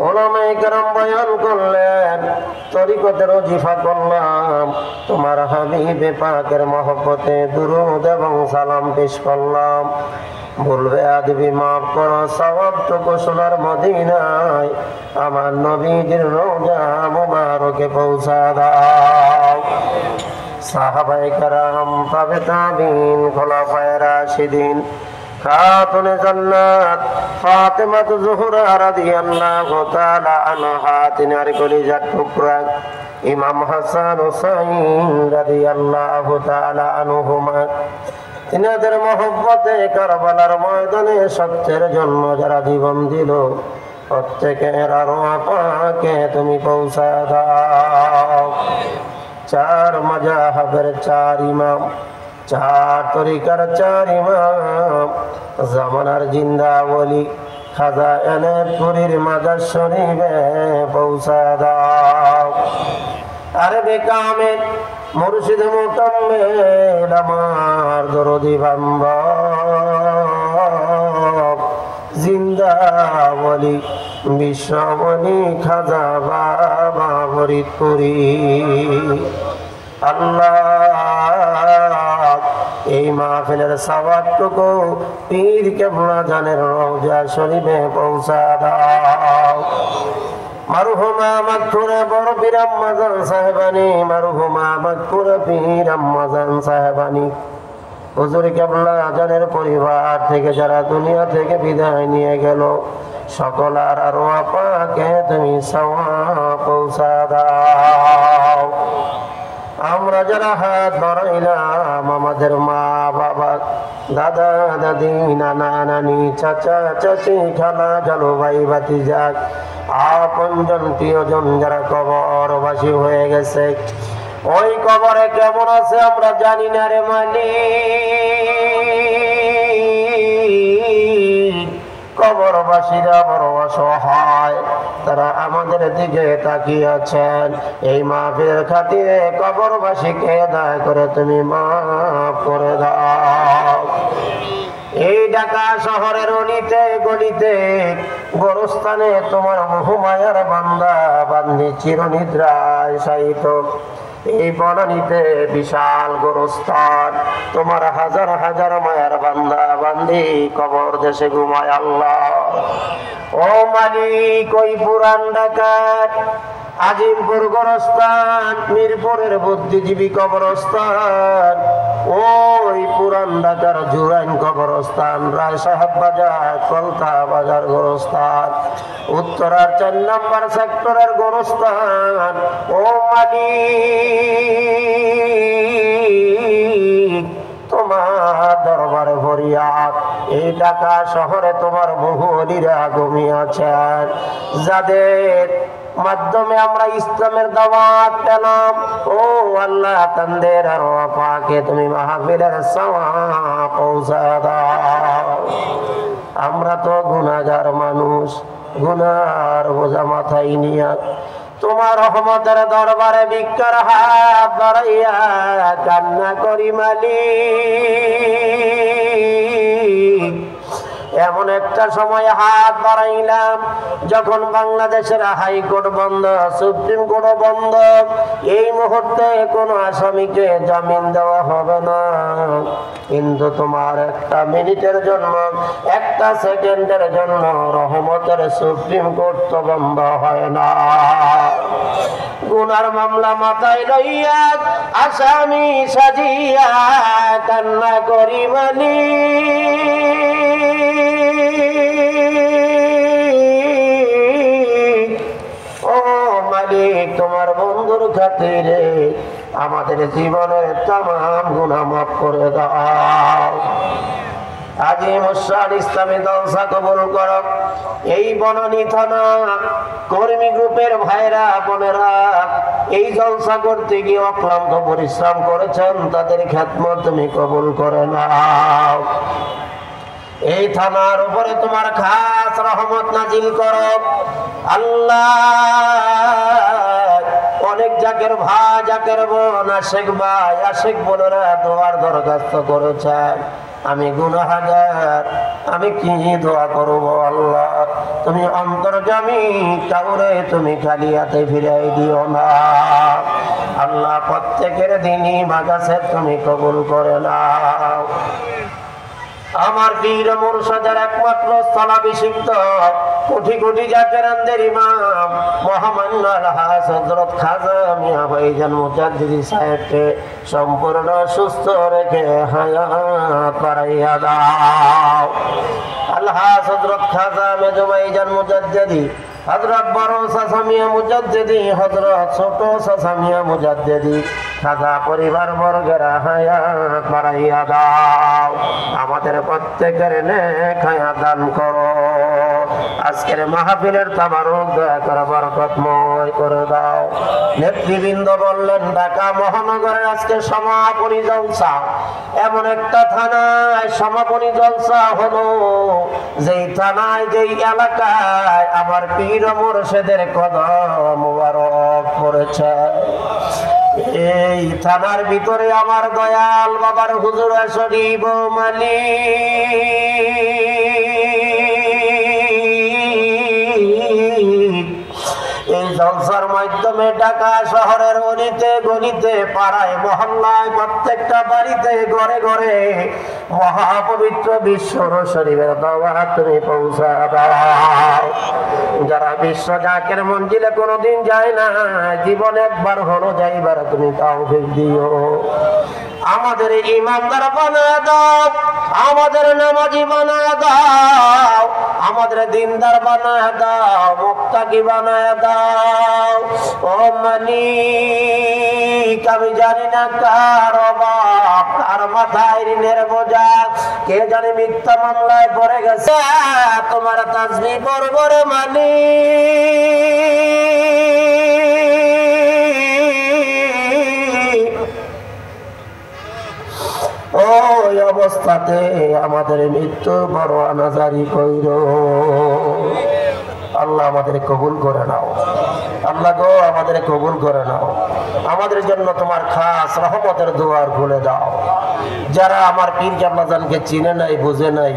উলামায়ে কেরাম বয়ান করলেন, তরিকতের ওজিফা করলাম, তোমার হাবিবে পাকের মহব্বতে দুরূদ এবং সালাম পেশ করলাম। বলবে আদবি মাফ করো, সওয়াবটুকু সোনার মদিনায় আমার নবীজির রওজা মুবারকে পৌঁছা দাও। সাহাবায়ে কেরাম, তাবে তাবিঈন, খোলাফায়ে রাশিদিন, খাতুনে জান্নাত ফাতেমা জোহরা রাদিয়াল্লাহু তাআলা আনহা, তিনার কলিজার টুকরা ইমাম হাসান হুসাইন রাদিয়াল্লাহু তাআলা আনহুমা, তিনাদের মহব্বতে কারবালার ময়দানে সত্যের জন্য যারা জীবন দিল, প্রত্যেকের আরওয়াহ পাকে তুমি পৌঁছা দাও। চার মাযহাবের চার ইমাম, চার তরিকার চার ইমাম, জামানার জিন্দা ওলি খাজা এনায়েতপুরীর মাজার শরীফে পৌঁছা দাও। আরবে কামেল মুর্শিদ মুকাম্মেল আমার দরদি বান্দব, জিন্দা ওলি বিশ্বমণি খাজা বাবা ফরিদপুরি। আল্লাহ, এই মাহফিলের সওয়াবটুকু পীর কেবলা জানের রওজা শরীফে পৌঁছা দাও। মারহুমা মাকফুরা বড় পীর আম্মাজান সাহেবানী, মারহুমা মাকফুরা পীর আম্মাজান সাহেবানী, হুজুর কেবলা জানের পরিবার থেকে যারা দুনিয়া থেকে বিদায় নিয়ে গেল, সকলার আরওয়াহ পাকে তুমি সওয়াব পৌঁছা দাও। আমরা যারা হাত বাড়াইলাম, আমাদের মা বাবা, দাদা দাদি, নানা নানি, চাচা চাচি, খালা জালো, ভাই ভাতিজা, আপনজন প্রিয়জন যারা কবরবাসী হয়ে গেছে, ওই কবরে কেমন আছে আমরা জানি না রে মালিক। কবরবাসীরা বড় অসহায়, তারা আমাদের দিকে তাকিয়ে আছেন। এই মাহফিলের খাতিরে কবরবাসীকে দয়া করে তুমি মাফ করে দাও। এই ঢাকা শহরের অলিতে গলিতে গোরস্থানে তোমার মহুমায়ার বান্দা বান্দি চিরনিদ্রায় শায়িত। এই বনানীতে বিশাল গোরস্থান, তোমার হাজার হাজার মায়ার বান্দা বান্দি কবর দেশে ঘুমায়। আল্লাহ ও মালিক, ওই পুরান ঢাকার আজিমপুর গোরস্থান, মিরপুরের বুদ্ধিজীবী কবরস্থান, ওই পুরান ঢাকার জুরাইন কবরস্থান, রায় সাহেব বাজার, কলতা বাজার গোরস্থান, উত্তরার 4 নম্বর সেক্টরের গোরস্থান, ও মালিক তোমার দরবারে ফরিয়াদ। এই ঢাকা শহরে তোমার বহু অলিরা ঘুমিয়ে আছেন, যাদের মাধ্যমে আমরা ইসলামের দাওয়াত পেলাম। ও আল্লাহ, তাদের আরওয়াহ পাকে তুমি মাহফিলের সওয়াব পৌঁছা দাও। আমরা তো গুনাহগার মানুষ, গুনার বোঝা মাথায় নিয়ে তোমার রহমতের দরবারে ভিক্ষার হাত বাড়াইয়া কান্না করি মালিক। এমন একটা সময় হাত বাড়াইলাম যখন বাংলাদেশের হাইকোর্ট বন্ধ, সুপ্রিম কোর্ট বন্ধ, এই মুহূর্তে কোন আসামিকে জামিন দেওয়া হবে না। কিন্তু তোমার একটা মিনিটের জন্য, একটা সেকেন্ডের জন্য রহমতের সুপ্রিম কোর্ট তো বন্ধ হয় না। গুনার মামলা মাথায় লইয়া আসামি সাজিয়া কান্না করি মালিক। ও মালিক, তোমার বন্ধুর খাতিরে আমাদের জীবনের তামাম গুনাহ মাফ করে দাও। আজিম উসাদ ইসলামী জলসা কবুল করো। এই বনানী থানা কর্মী গ্রুপের ভাইরা বোনেরা এই জলসা করতে গিয়ে অক্লান্ত পরিশ্রম করেছেন, তাদের খেদমত তুমি কবুল করে নাও। এই থানার উপরে তোমার খাস রহমত নাজিল করো আল্লাহ। অনেক জাকের ভাই, জাকের বোন, আশেক ভাই, আশেক বোনেরা দোয়ার দরখাস্ত করেছেন। আমি গুনাহগার, আমি কি দোয়া করব আল্লাহ? তুমি অন্তর্যামী, কাউরে তুমি খালি হাতে ফিরাই দিও না আল্লাহ। প্রত্যেকের দিনই বাগাছে তুমি কবুল করে নাও। আমার পীর মুর্শিদের একমাত্র স্থলাভিষিক্ত কোটি কোটি জাকেরানদের ইমাম মহামান্য আলহাজ হযরত খাজা মিয়া ভাইজান মুজাদ্দিদি সাহেবকে সম্পূর্ণ সুস্থ রেখে হায়াত বাড়াইয়া দাও। আলহাজ হযরত খাজা মেজো ভাইজান মুজাদ্দিদি, হযরত বড় চাচা মিয়া মুজাদ্দিদি, হযরত ছোট চাচা মিয়া মুজাদ্দিদি, খাজা পরিবার বর্গেরা হায়াত বাড়াইয়া দাও। আমাদের প্রত্যেকের নেক হায়াত দান করো। আজকের মাহফিলের তাবারক দয়া করে বরকতময় করে দাও। নেতৃবৃন্দ বললেন ঢাকা মহানগরের আজকে সমাপনী জলসা, এমন একটা থানায় সমাপনী জলসা হলো যেই থানায় যেই এলাকায় আমার পীর মুর্শিদের কদম মুবারক পড়েছে। এই থানার ভিতরে আমার দয়াল বাবার হুজুর শরীফ মালি এই জলসার মাধ্যমে ঢাকা শহরের অলিতে গলিতে পাড়ায় মহল্লায় প্রত্যেকটা বাড়িতে ঘরে ঘরে মহাপবিত্র বিশ্বর শরীফের দাওয়াত তুমি পৌঁছা দাও। যারা বিশ্ব জাকের মঞ্জিলে কোনোদিন যায় না, জীবনে একবার হলো যাইবার তুমি তৌফিক দিও। আমাদের ইমানদার বানায় দাও, আমাদের নামাজি বানায় দাও, আমাদের দিনদার বানায় দাও, মুত্তাকি বানায় দাও। ও মালিক, আমি জানি না কার অভাব, কার মাথায় ঋণের বোঝা, কে জানি মিথ্যা মামলায় পড়ে গেছে, তোমার তাসবিহ করবো রে মালিক। ওই অবস্থাতে আমাদের মৃত্যু বড় আনাজারি কইর আল্লাহ, আমাদের কবুল করে নাও আল্লাহ গো, আমাদের কবুল করে নাও। আমাদের জন্য তোমার খাস রহমতের দুয়ার খুলে দাও। যারা আমার পীর জামাজানকে চিনে নাই, বুঝে নাই,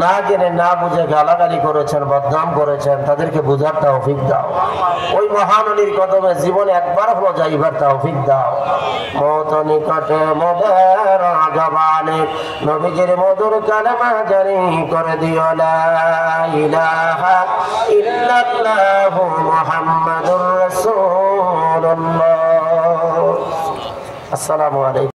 না জেনে না বুঝে গালাগালি করেছেন, বদনাম করেছেন, তাদেরকে বুঝার তৌফিক দাও। ওই মহান অলির কদমে জীবনে একবার হলো যাইবার তৌফিক দাও। মত নিকটে মোদের জবানে নবীজির মধুর কালেমা জারি করে দিও, লা ইলাহা ইল্লাল্লাহু মুহাম্মাদুর রাসূলুল্লাহ। আসসালামু আলাইকুম।